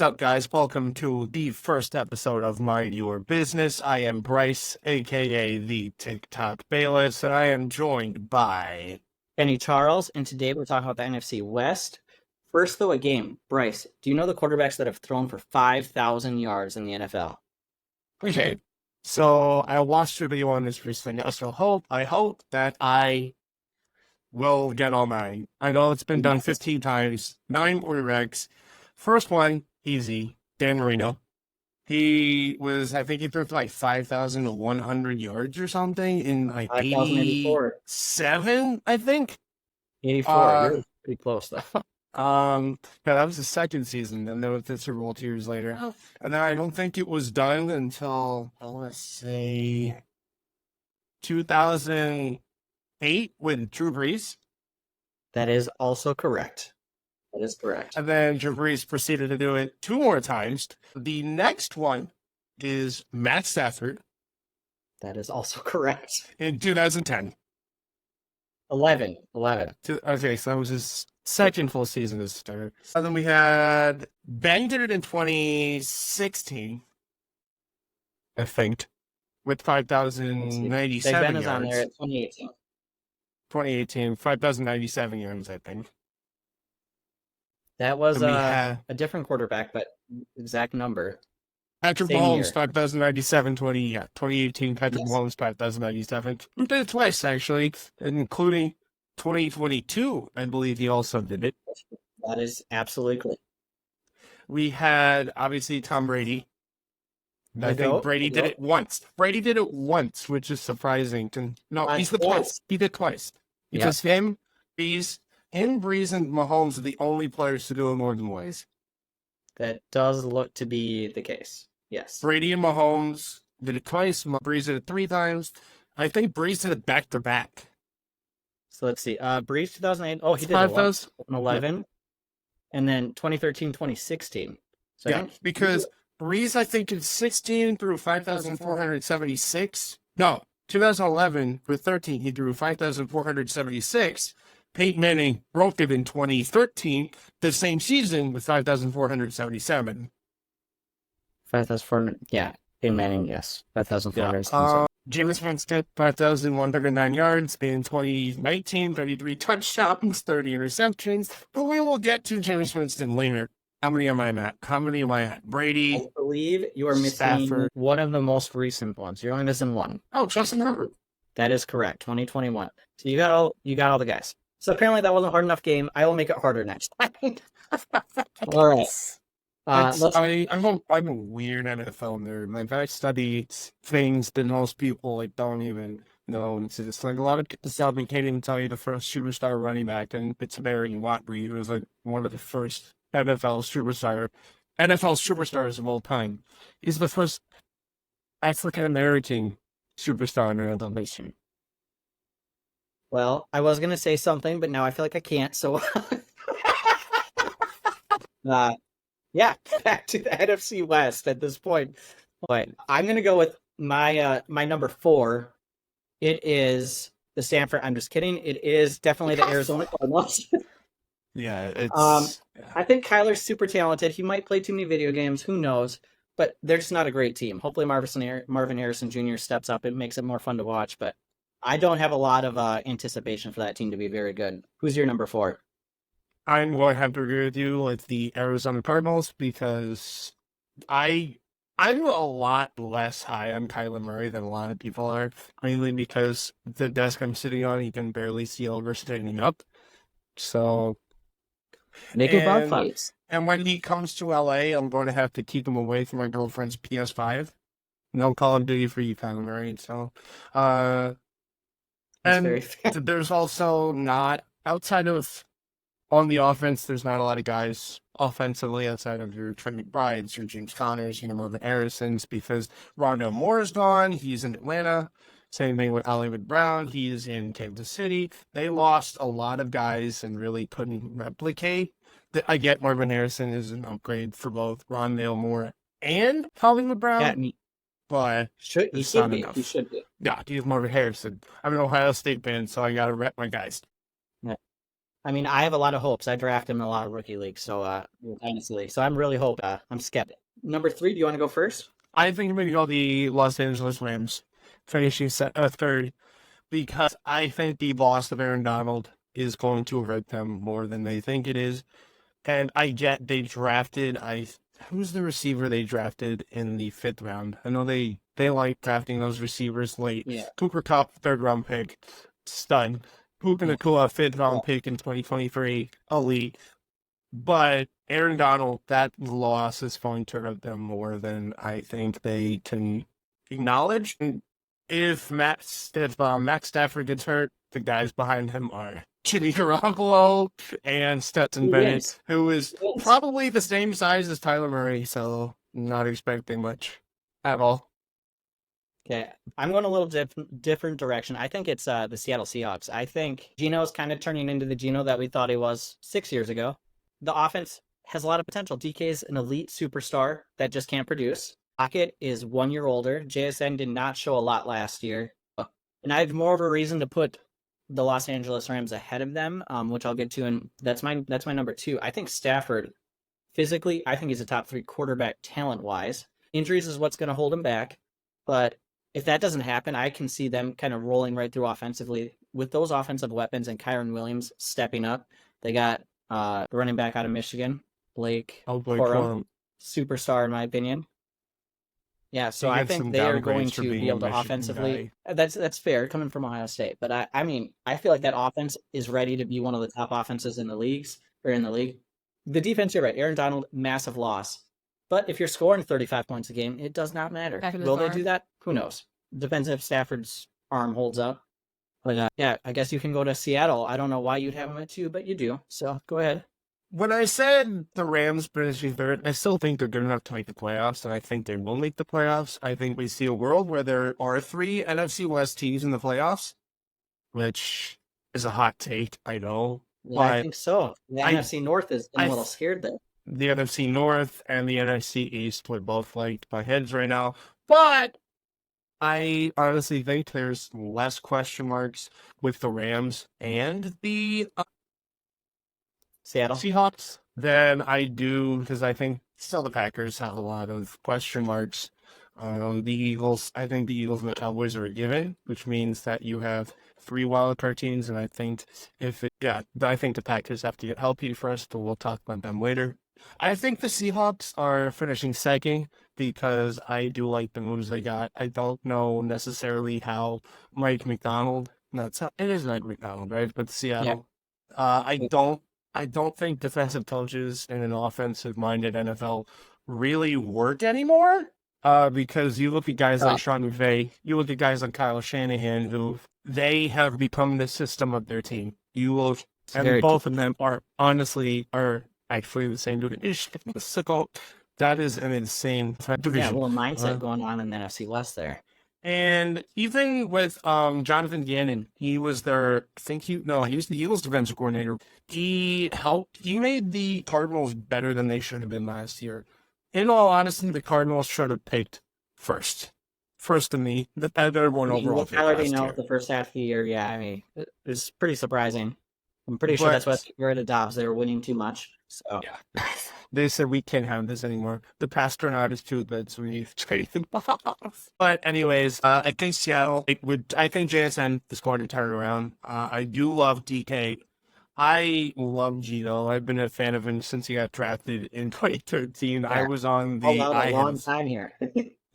What's up, guys? Welcome to the first episode of Mind Your Business. I am Bryce, aka the TikTok Bayless, and I am joined by Benny Charles, and today we're talking about the NFC West. First, though, a game. Bryce, do you know the quarterbacks that have thrown for 5,000 yards in the NFL? Okay. So I watched a video on this recently. So I hope that I will get all mine. I know it's been done 15 times, 9 quarterbacks. First one, easy, Dan Marino. I think he threw for like 5,100 yards or something in like 5,084. 87, I think. 84. You're pretty close, though. Yeah, that was the second season, and then with the Super Bowl 2 years later. And then I don't think it was done until, let's say, 2008 with Drew Brees. That is also correct. That is correct. And then Drew Brees proceeded to do it 2 more times. The next one is Matt Stafford. That is also correct. In 2010. 11. Okay, so that was his second full season as a starter. And then we had Ben did it in 2016, I think, with 5,097 Ben yards. is on there at 2018. 2018, 5,097 yards, I think. That was a different quarterback, but exact number. Patrick Mahomes, 5,097, 2018, Patrick Mahomes, 5,097. He did it twice, actually, including 2022, I believe he also did it. That is absolutely correct. We had, obviously, Tom Brady. I think Brady did it once. Brady did it once, which is surprising. No, he's the twice. He did twice. Because Breeze and Mahomes are the only players to do it more than once. That does look to be the case. Yes. Brady and Mahomes did it twice. Breeze did it 3 times. I think Breeze did it back-to-back. So let's see. Breeze 2008. Oh, he did 11. And then 2013, 2016. So yeah, because Breeze, I think, in 16 threw 5,476. No, 2011 with 13, he threw 5,476. Peyton Manning broke it in 2013, the same season, with 5,477. 5,400, yeah. Peyton Manning, yes. 5,477. Jameis Winston, 5,109 yards in 2019, 33 touchdowns, 30 interceptions. But we will get to Jameis Winston later. How many am I at? Brady. I believe you are missing Stafford. One of the most recent ones. You're only missing one. Oh, Justin Herbert. That is correct. 2021. So you got all the guys. So apparently that wasn't a hard enough game. I will make it harder next time. All right. I'm a weird NFL nerd. Like, I study things that most people don't even know. It's just like a lot of people can't even tell you the first superstar running back, and it's Barry Watt-Reed. It was like one of the first NFL superstars of all time. He's the first African American superstar in the nation. Well, I was gonna say something, but now I feel like I can't. So, yeah, back to the NFC West at this point. But I'm gonna go with my number 4. It is the Stanford. I'm just kidding. It is definitely the Arizona Cardinals. Yeah, it's. I think Kyler's super talented. He might play too many video games. Who knows? But they're just not a great team. Hopefully, Marvin Harrison Jr. steps up. It makes it more fun to watch. But I don't have a lot of anticipation for that team to be very good. Who's your number 4? I'm going to have to agree with you with the Arizona Cardinals because I'm a lot less high on Kyler Murray than a lot of people are, mainly because the desk I'm sitting on, you can barely see over standing up. So, making bug fights. And when he comes to LA, I'm going to have to keep him away from my girlfriend's PS5. No Call of Duty for you, Kyler Murray. So, and there's also not, outside of, on the offense, there's not a lot of guys offensively outside of your Trent McBrides, your James Connors, your Marvin Harrisons, because Rondale Moore is gone. He's in Atlanta. Same thing with Hollywood Brown. He's in Kansas City. They lost a lot of guys and really couldn't replicate. I get Marvin Harrison is an upgrade for both Rondale Moore and Hollywood Brown. Yeah, but he should be. He should be. Yeah, he's Marvin Harrison. I'm an Ohio State fan, so I got to rep my guys. Yeah. I mean, I have a lot of hopes. I draft him in a lot of rookie leagues, so dynasty league. So I'm really hope. I'm skeptic. Number 3. Do you want to go first? I think I'm going to go the Los Angeles Rams, finishing third, because I think the loss of Aaron Donald is going to hurt them more than they think it is. And I get they drafted, who's the receiver they drafted in the 5th round? I know they like drafting those receivers late. Yeah. Cooper Kupp, 3rd round pick, stud. Puka Yeah. Nacua, 5th round pick in 2023, elite. But Aaron Donald, that loss is going to hurt them more than I think they can acknowledge. And if Max Stafford gets hurt, the guys behind him are Jimmy Garoppolo and Stetson Bennett, who is probably the same size as Tyler Murray, so not expecting much at all. Okay, I'm going a little different direction. I think it's the Seattle Seahawks. I think Geno's kind of turning into the Geno that we thought he was 6 years ago. The offense has a lot of potential. DK's an elite superstar that just can't produce. Lockett is 1 year older. JSN did not show a lot last year. And I have more of a reason to put the Los Angeles Rams ahead of them, which I'll get to, and that's my number 2. I think Stafford, physically, I think he's a top 3 quarterback talent-wise. Injuries is what's going to hold him back, but if that doesn't happen, I can see them kind of rolling right through offensively with those offensive weapons and Kyron Williams stepping up. They got the running back out of Michigan, Blake Corum, superstar in my opinion. Yeah, so I think they are going to be able to offensively. That's fair coming from Ohio State, but I mean, I feel like that offense is ready to be one of the top offenses in the league. The defense, you're right. Aaron Donald, massive loss. But if you're scoring 35 points a game, it does not matter. Will they do that? Who knows? Depends if Stafford's arm holds up. But yeah, I guess you can go to Seattle. I don't know why you'd have them at 2, but you do. So go ahead. When I said the Rams finishing third, I still think they're good enough to make the playoffs, and I think they will make the playoffs. I think we see a world where there are 3 NFC West teams in the playoffs, which is a hot take, I know. Yeah, I think so. The NFC North is a little scared there. The NFC North and the NFC East would both like my heads right now, but I honestly think there's less question marks with the Rams and the Seattle Seahawks than I do, because I think still the Packers have a lot of question marks. The Eagles, I think the Eagles and the Cowboys are a given, which means that you have 3 wildcard teams, and I think I think the Packers have to get healthy first, but we'll talk about them later. I think the Seahawks are finishing second because I do like the moves they got. I don't know necessarily how Mike McDonald, it is Mike McDonald, right? But Seattle, I don't think defensive coaches in an offensive-minded NFL really work anymore. Because you look at guys like Sean McVay, you look at guys like Kyle Shanahan, who they have become the system of their team. Both of them are actually the same dude. That is an insane division. Yeah, a little mindset going on in the NFC West there. And even with Jonathan Gannon, he was their, he was the Eagles defensive coordinator. He made the Cardinals better than they should have been last year. In all honesty, the Cardinals should have picked first in the better one overall. Tyler didn't know the first half of the year. Yeah, I mean, it's pretty surprising. I'm pretty sure that's what got rid of Dobbs. They were winning too much. So yeah. They said we can't have this anymore. The Pastronaut is too good, so we need to trade him off. But anyways, I think Seattle. I think JSN is going to turn around. I do love DK. I love Geno. I've been a fan of him since he got drafted in 2013. Yeah. I was on the. A long time here.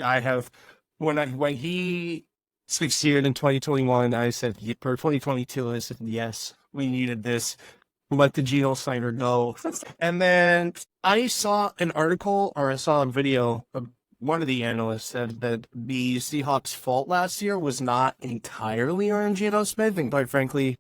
I have when he succeeded in 2021. I said for 2022. I said yes, we needed this. Let the Geno Snyder go. And then I saw an article, or I saw a video of one of the analysts said that the Seahawks' fault last year was not entirely on Geno Smith, and quite frankly,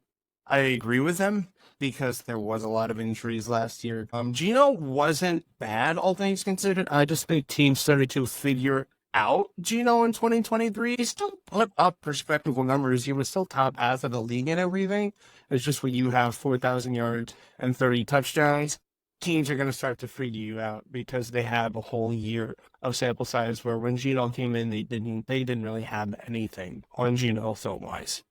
I agree with them because there was a lot of injuries last year. Geno wasn't bad, all things considered. I just think teams started to figure out Geno in 2023. He still put up respectable numbers. He was still top half of the league and everything. It's just when you have 4,000 yards and 30 touchdowns, teams are going to start to figure you out because they have a whole year of sample size where when Geno came in, they didn't really have anything on Geno film-wise.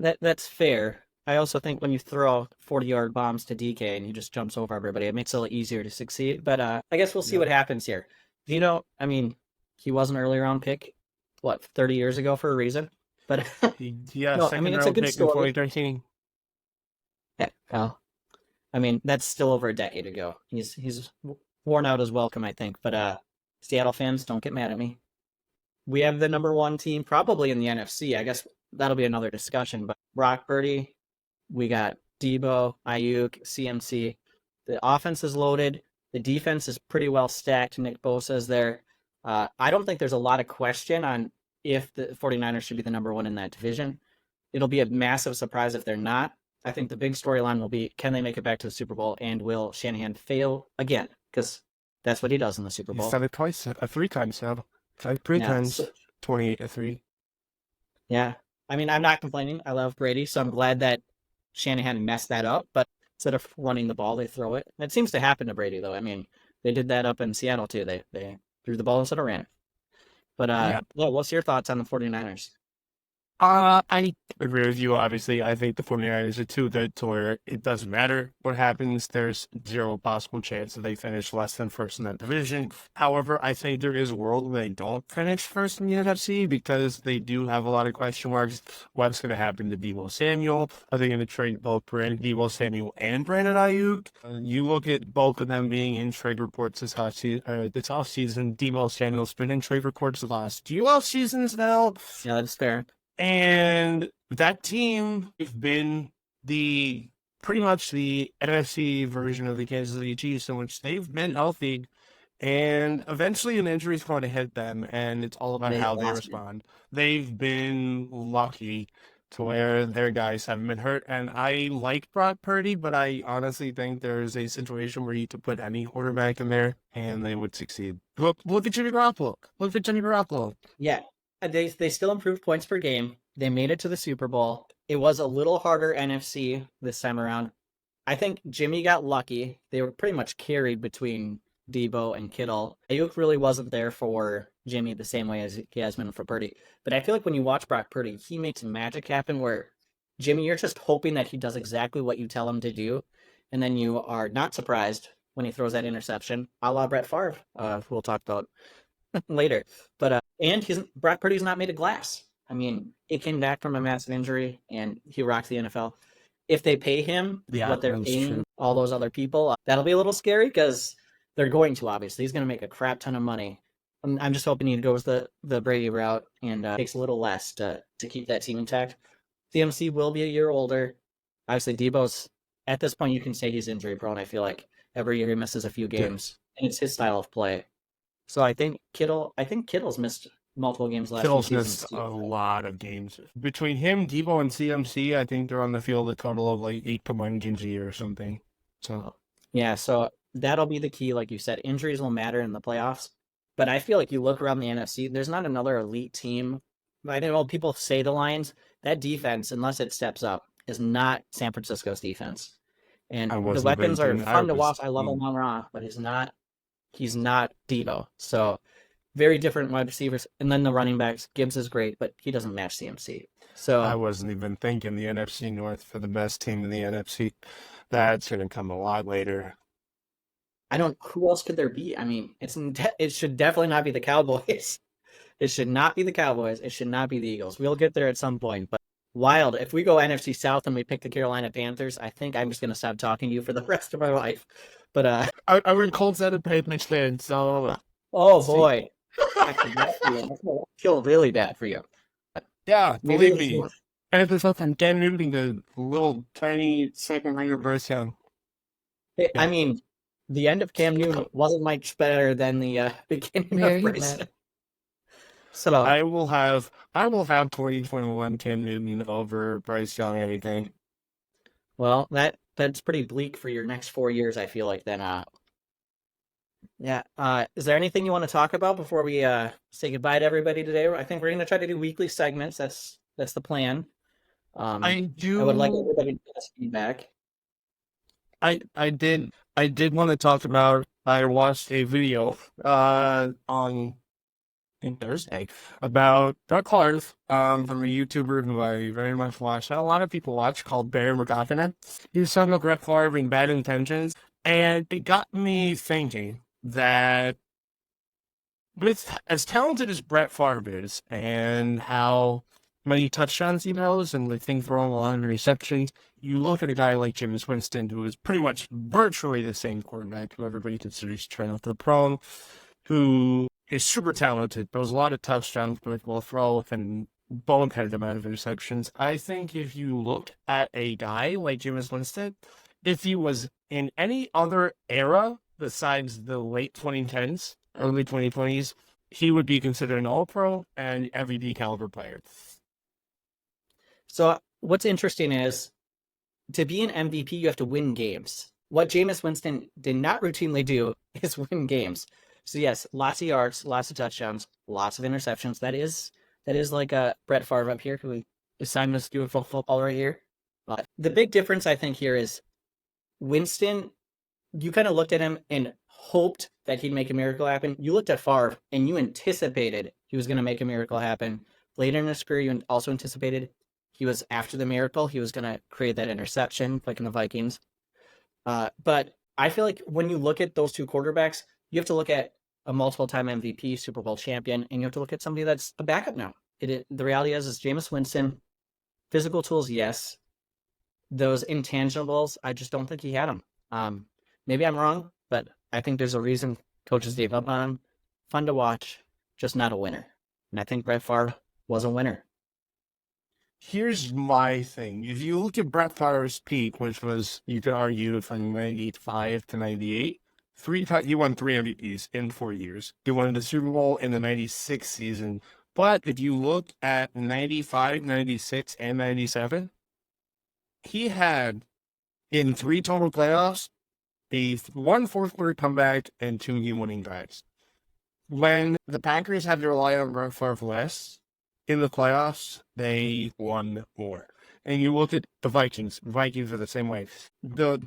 That's fair. I also think when you throw 40-yard bombs to DK and he just jumps over everybody, it makes it a little easier to succeed. But I guess we'll see Yeah. what happens here. I mean, he was an early round pick, 30 years ago for a reason. But Yeah, no, I mean, second it's a round good pick in story. 2013. Yeah, well, I mean, that's still over a decade ago. He's worn out his welcome, I think. But Seattle fans, don't get mad at me. We have the number one team probably in the NFC. I guess that'll be another discussion. But Brock Purdy, we got Debo, Ayuk, CMC. The offense is loaded. The defense is pretty well stacked. Nick Bosa's there. I don't think there's a lot of question on if the 49ers should be the number one in that division. It'll be a massive surprise if they're not. I think the big storyline will be, can they make it back to the Super Bowl, and will Shanahan fail again? Because that's what he does in the Super He's Bowl. done it twice, three times now. Three Yeah, times, 28-3. yeah. I mean, I'm not complaining. I love Brady, so I'm glad that Shanahan messed that up. But instead of running the ball, they throw it. It seems to happen to Brady, though. I mean, they did that up in Seattle, too. They threw the ball instead of ran it. But, Yeah. what's your thoughts on the 49ers? I agree with you. Obviously, I think the 49ers are too good to where it doesn't matter what happens. There's zero possible chance that they finish less than first in that division. However, I think there is a world where they don't finish first in the NFC because they do have a lot of question marks. What's going to happen to Deebo Samuel? Are they going to trade both Deebo Samuel and Brandon Ayuk? You look at both of them being in trade reports this offseason. Deebo Samuel's been in trade reports the last few off seasons now. Yeah, that's fair. And that team has been pretty much the NFC version of the Kansas City Chiefs, in which they've been healthy, and eventually an injury is going to hit them, and it's all about how they respond. They've been lucky to where their guys haven't been hurt, and I like Brock Purdy, but I honestly think there's a situation where you could put any quarterback in there, and they would succeed. Look at Jimmy Garoppolo. Look at Jimmy Garoppolo. Yeah, they still improved points per game. They made it to the Super Bowl. It was a little harder NFC this time around. I think Jimmy got lucky. They were pretty much carried between Debo and Kittle. Ayuk really wasn't there for Jimmy the same way as he has been for Purdy. But I feel like when you watch Brock Purdy, he makes magic happen where Jimmy, you're just hoping that he does exactly what you tell him to do. And then you are not surprised when he throws that interception, a la Brett Favre, who we'll talk about later. But and Brock Purdy's not made of glass. I mean, he came back from a massive injury and he rocked the NFL. If they pay him what they're paying all those other people, that'll be a little scary because they're going to, obviously. He's going to make a crap ton of money. I'm just hoping he goes the Brady route and takes a little less to keep that team intact. CMC will be a year older. Obviously, Debo's, at this point, you can say he's injury prone. I feel like every year he misses a few games, and it's his style of play. So I think Kittle's missed multiple games last Kittle's few missed seasons. a lot of games. Between him, Debo, and CMC, I think they're on the field a total of like 8 combined games a year or something. So Yeah, so that'll be the key. Like you said, injuries will matter in the playoffs. But I feel like you look around the NFC, there's not another elite team. I know people say the Lions, that defense, unless it steps up, is not San Francisco's defense. And I the wasn't weapons are thinking. fun to watch. I love Amon-Ra, but he's not Debo. So very different wide receivers. And then the running backs, Gibbs is great, but he doesn't match CMC. So I wasn't even thinking the NFC North for the best team in the NFC. That's going to come a lot later. who else could there be? I mean, it should definitely not be the Cowboys. It should not be the Cowboys. It should not be the Eagles. We'll get there at some point, but wild. If we go NFC South and we pick the Carolina Panthers, I think I'm just going to stop talking to you for the rest of my life. But I would Colts out of Patriots fan, so oh boy, I feel really bad for you. yeah, Maybe believe me. And if there's something Cam Newton, the little tiny second ringer version. I mean, the end of Cam Newton wasn't much better than the beginning of Bryson. So I will have 2021 Cam Newton over Bryce Young anything. Well, that's pretty bleak for your next 4 years, I feel like then yeah. Is there anything you want to talk about before we say goodbye to everybody today? I think we're gonna try to do weekly segments. That's the plan. I I would like do. everybody to give us feedback. I did want to talk about. I watched a video on in Thursday about Doug Clark, from a YouTuber who I very much watch, that a lot of people watch, called Barry McGoffin. He was talking about Brett Favre and bad intentions, and it got me thinking that with as talented as Brett Favre is, and how many touchdowns he knows, and the thing throwing a lot of receptions, you look at a guy like Jameis Winston, who is pretty much virtually the same quarterback who everybody considers to train with the pro, who is super talented, throws a lot of touchdowns, but will throw and boneheaded amount of interceptions. I think if you look at a guy like Jameis Winston, if he was in any other era besides the late 2010s, early 2020s, he would be considered an all-pro and MVP caliber player. So what's interesting is, to be an MVP, you have to win games. What Jameis Winston did not routinely do is win games. So yes, lots of yards, lots of touchdowns, lots of interceptions. That is like a Brett Favre up here, who is signed to do football right here. But the big difference, I think, here is Winston, you kind of looked at him and hoped that he'd make a miracle happen. You looked at Favre and you anticipated he was going to make a miracle happen. Later in his career, you also anticipated he was after the miracle. He was going to create that interception, like in the Vikings. But I feel like when you look at those two quarterbacks, you have to look at a multiple-time MVP, Super Bowl champion, and you have to look at somebody that's a backup now. The reality is Jameis Winston, physical tools, yes. Those intangibles, I just don't think he had them. Maybe I'm wrong, but I think there's a reason coaches gave up on him. Fun to watch, just not a winner. And I think Brett Favre was a winner. Here's my thing. If you look at Brett Favre's peak, which was, you could argue, from 95 to 98, he won 3 MVPs in 4 years. He won the Super Bowl in the 96 season. But if you look at 95, 96, and 97, he had, in 3 total playoffs, one fourth quarter comeback and 2 game-winning drives. When the Packers had to rely on Brett Favre less in the playoffs, they won more. And you look at the Vikings. Vikings are the same way. That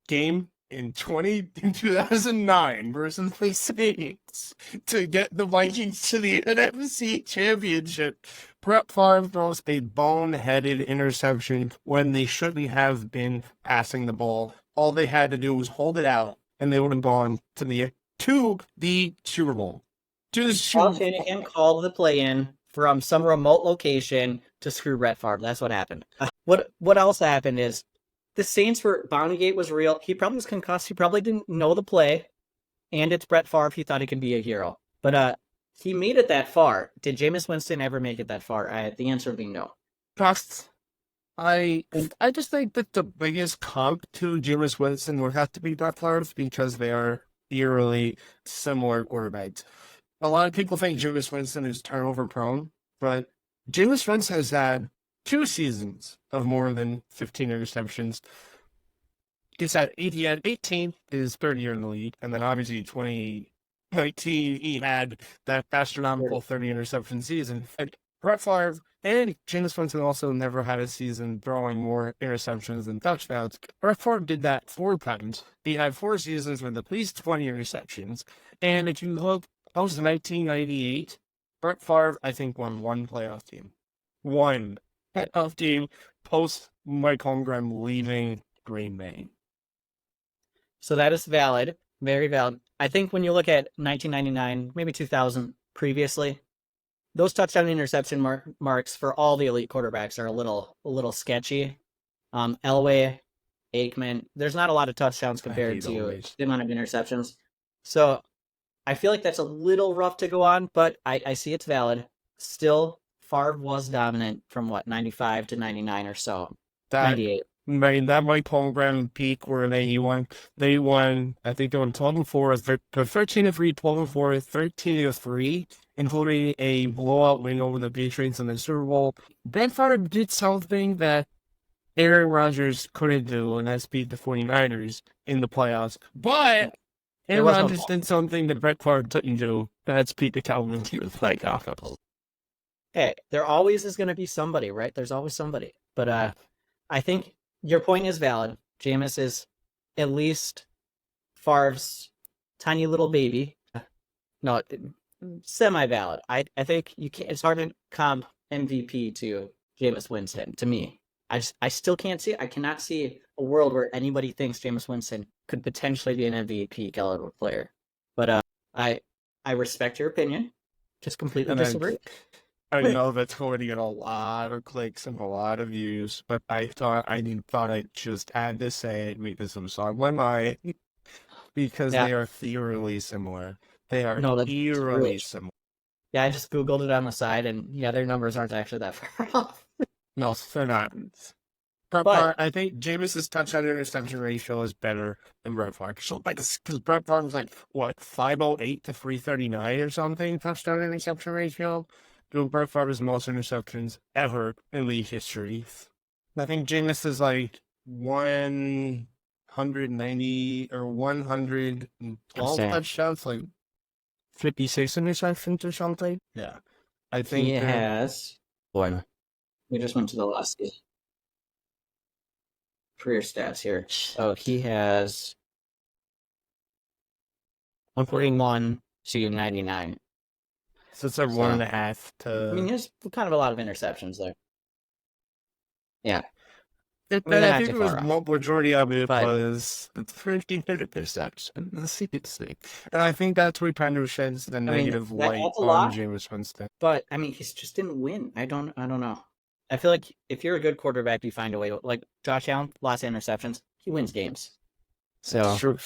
game in 2009 versus the Saints to get the Vikings to the NFC Championship, Brett Favre throws a boneheaded interception when they shouldn't have been passing the ball. All they had to do was hold it out, and they would have gone to the Super Bowl. Paul Shanahan called the play in from some remote location to screw Brett Favre. That's what happened. What else happened is the Saints Bountygate was real. He probably was concussed. He probably didn't know the play, and it's Brett Favre. He thought he could be a hero, but he made it that far. Did Jameis Winston ever make it that far? The answer would be no. I just think that the biggest comp to Jameis Winston would have to be Brett Favre, because they are eerily similar quarterbacks. A lot of people think Jameis Winston is turnover prone, but Jameis Winston has had 2 seasons of more than 15 interceptions. He's had 18 his third year in the league, and then obviously 2019 he had that astronomical 30 interception season. And Brett Favre and Jameis Winston also never had a season throwing more interceptions than touchdowns. Brett Favre did that 4 times. He had 4 seasons with at least 20 interceptions. And if you look post 1998, Brett Favre, I think, won 1 playoff team. 1 playoff team post Mike Holmgren leaving Green Bay. So that is valid, very valid. I think when you look at 1999, maybe 2000 previously, those touchdown interception marks for all the elite quarterbacks are a little sketchy. Elway, Aikman, there's not a lot of touchdowns compared to the amount of interceptions. So I feel like that's a little rough to go on, but I see it's valid. Still, Favre was dominant from 95 to 99 or so. 98. That Mike Holmgren peak where they won, I think they won 12-4, 13-3, 12-4, 13-3, including a blowout win over the Patriots in the Super Bowl. Brett Favre did something that Aaron Rodgers couldn't do, and that's beat the 49ers in the playoffs. But Aaron Rodgers did something that Brett Favre couldn't do, that's beat the Cowboys in the playoffs. Hey, there always is going to be somebody, right? There's always somebody. But I think your point is valid. Jameis is at least Favre's tiny little baby. No, semi-valid. I think you can't. It's hard to comp MVP to Jameis Winston. To me, I still can't see. I cannot see a world where anybody thinks Jameis Winston could potentially be an MVP caliber player. But I respect your opinion. Just completely And disagree. I know that's going to get a lot of clicks and a lot of views, but I thought I'd just had to say it because I'm sorry. When because Yeah. they are eerily similar. They are No, that's eerily really. similar. Yeah, I just Googled it on the side, and yeah, their numbers aren't actually that far off. No, they're not. Brett But Favre, I think Jameis's touchdown to interception ratio is better than Brett Favre. So, because Brett Favre's like, what, 508 to 339 or something, touchdown to interception ratio? Dude, Brett Favre's most interceptions ever in league history. I think Jameis is like 190 or 112 Insane. touchdowns, like 56 interceptions or something. Yeah. I think he that has. Boy, we just went to the last career stats here. So he has 141 to 99. so it's like So, 1.5 I mean, to. there's kind of a lot of interceptions there. Yeah, It, I mean, I they're not think too it was far off. majority of it But was the 13% and the CPC. And I think that's where kind of sheds the I mean, negative light that's a on lot. Jameis Winston. But I mean, he just didn't win. I don't know. I feel like if you're a good quarterback, you find a way. Like Josh Allen, lots of interceptions. He wins games. So True.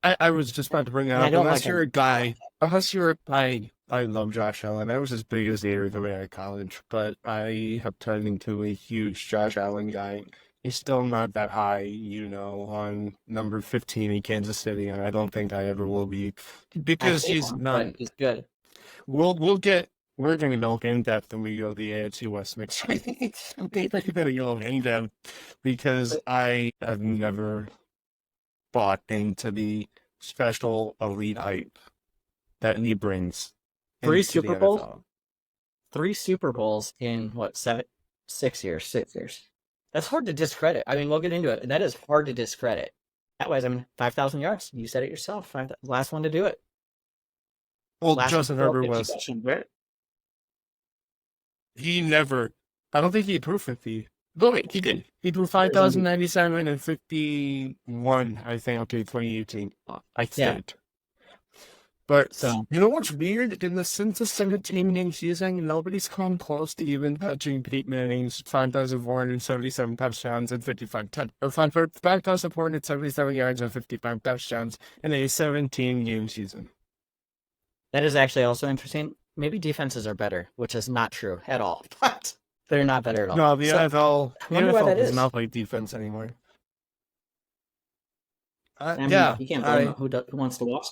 I was just about to bring that and I up. don't Unless like you're him. a guy, unless you're a guy, I love Josh Allen. I was as big as Avery coming out of college, but I have turned into a huge Josh Allen guy. He's still not that high, on number 15 in Kansas City, and I don't think I ever will be I because hate he's him, not. but he's good. We're going to go in depth when we go to the NFC West next week. Okay, but you better go in depth because But I have never bought into the special elite hype that he brings three into the Super Bowls, NFL. 3 Super Bowls in what 6 years? 6 years. That's hard to discredit. I mean, we'll get into it. That is hard to discredit. That was, I mean, 5,000 yards. You said it yourself. Last one to do it. Well, Last Justin one to Herbert throw 50 was. touchdowns. He never. I don't think he threw 50. No, wait, he did. He threw There's 5,097 and 51, I think, okay, 2018. I Yeah. think. But So you know what's weird? In the since the 17-game season, nobody's come close to even touching Peyton Manning's 5,477 touchdowns and 5,477 yards and 55 touchdowns in a 17-game season. that is actually also interesting. Maybe defenses are better, which is not true at all. But they're not better at all. No, the So NFL, I wonder why that does is. not play defense anymore. I mean, Yeah, you can't blame who wants to watch.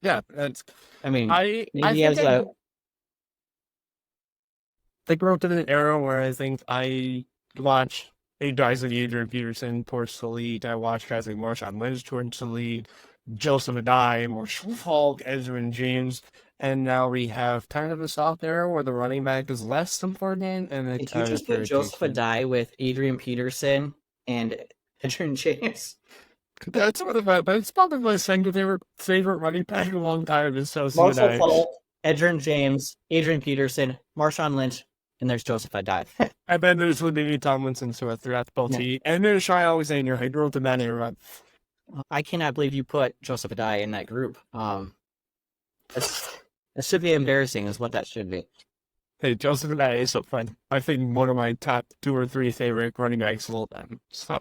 yeah, that's. I mean, I maybe think as a I grew up in an era where I think I watched guys like Adrian Peterson towards the league. I watched guys like Marshawn Lynch towards the league, Joseph Adai, Marshall Falk, Ezra and James, and now we have kind of a soft era where the running back is less important, and it if you kind of just put Joseph irritates me. Adai with Adrian Peterson and Edgerrin James, That's sort of but it's probably my second favorite running back in a long time is Joseph Marshall Adai. Falk, Edgerrin James, Adrian Peterson, Marshawn Lynch, and there's Joseph Adai. I bet there's Lee Tomlinson so throughout both Yeah. team. And there's Shy Alexander. I drove the man in run. I cannot believe you put Joseph Adai in that group. That should be embarrassing, is what that should be. Hey, Joseph Adai is so fun. I think one of my top 2 or 3 favorite running backs of all time. So,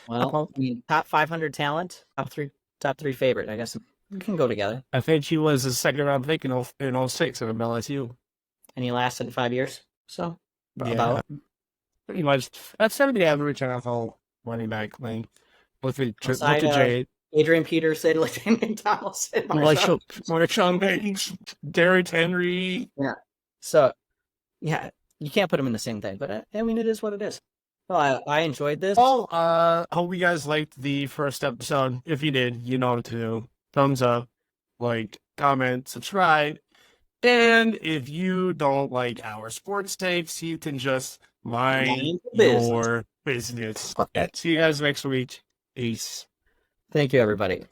Well, I mean, top 500 talent, top three favorite. I guess we can go together. I think he was a second round pick in 06 at LSU. And he lasted 5 years. So Yeah, about pretty much. That's kind of the average NFL running back lane. Look at Outside Jay. Adrian Peterson, LaDainian Tomlinson, Marshawn Banks, Derrick Henry. Yeah. So, yeah, you can't put them in the same thing, but I mean, it is what it is. Well, I enjoyed this. Well, hope you guys liked the first episode. If you did, you know to thumbs up, like, comment, subscribe. And if you don't like our sports takes, you can just mind your business. See you guys next week. Peace. Thank you, everybody.